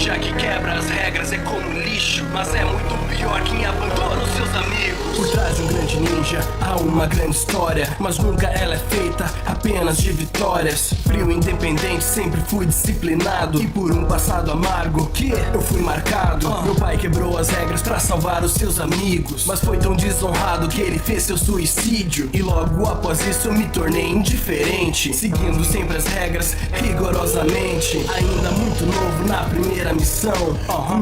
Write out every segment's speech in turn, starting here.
ninja que quebra as regras é como lixo, mas é muito pior quem abandona os seus amigos. Por trás de um grande ninja há uma grande história, mas nunca ela é feita apenas de vitórias. Frio e independente, sempre fui disciplinado, e por um passado amargo que eu fui marcado. Meu pai quebrou as regras pra salvar os seus amigos, mas foi tão desonrado que ele fez seu suicídio. E logo após isso eu me tornei indiferente, seguindo sempre as regras rigorosamente. Ainda muito novo na primeira missão,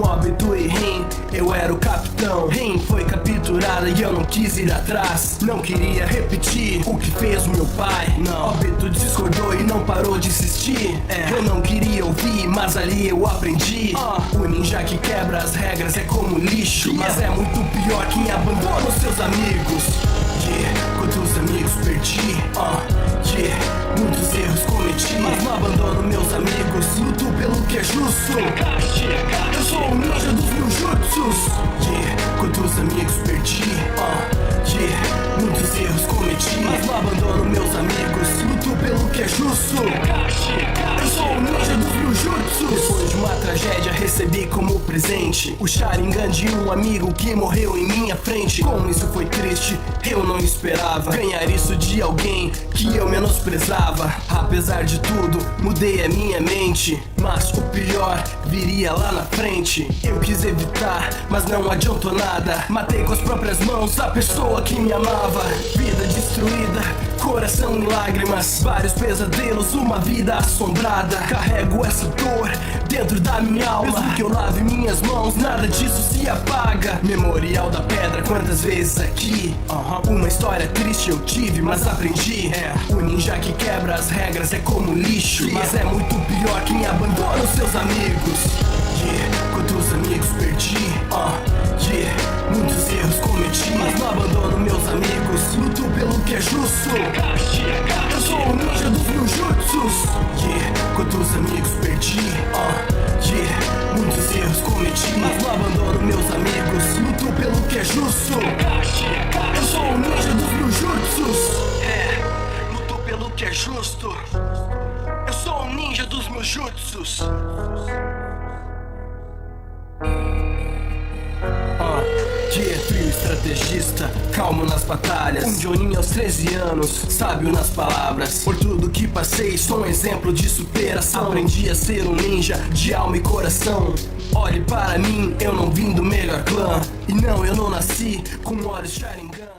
Obito e Rin, eu era o capitão. Rin foi capturada e eu não quis ir atrás, não queria repetir o que fez o meu pai. Obito discordou e não parou de insistir. Eu não queria ouvir, mas ali eu aprendi. O ninja que quebra as regras é como lixo, mas é muito pior quem abandona os seus amigos. Quantos amigos perdi, muitos erros cometi, mas não abandono meus amigos. Luto pelo que é justo, eu sou o ninja dos mil jutsus. Quantos amigos perdi, muitos erros cometi, mas não abandono meus amigos. Luto pelo que é justo, eu sou o ninja dos mil jutsus. Depois de uma tragédia recebi como presente o Sharingan de um amigo que morreu em minha frente. Como isso foi triste, eu não esperava ganhar isso de alguém que eu menosprezava. Apesar de tudo, mudei a minha mente, mas o pior viria lá na frente. Eu quis evitar, mas não adiantou nada. Matei com as próprias mãos a pessoa que me amava. Vida destruída, coração em lágrimas, vários pesadelos, uma vida assombrada. Carrego essa dor dentro da minha alma. Mesmo que eu lave minhas mãos, nada disso se apaga. Memorial da pedra, quantas vezes aqui. Uma história triste eu tive, mas aprendi. O ninja que quebra as regras é como lixo, mas é muito pior quem abandona os seus amigos. Quantos amigos perdi, muitos erros cometi, mas não abandono meus amigos. Luto pelo que é justo, eu sou o ninja dos mil jutsus. Quantos amigos perdi, muitos erros cometi, mas não abandono meus amigos. Luto pelo que é justo, eu sou o ninja dos mil jutsus. Luto pelo que é justo, eu sou o ninja dos meus jutsus. Frio estrategista, calmo nas batalhas, um Jonin aos 13 anos, sábio nas palavras. Por tudo que passei, sou um exemplo de superação. Aprendi a ser um ninja de alma e coração. Olhe para mim, eu não vim do melhor clã, e não, eu não nasci com olhos Sharingan.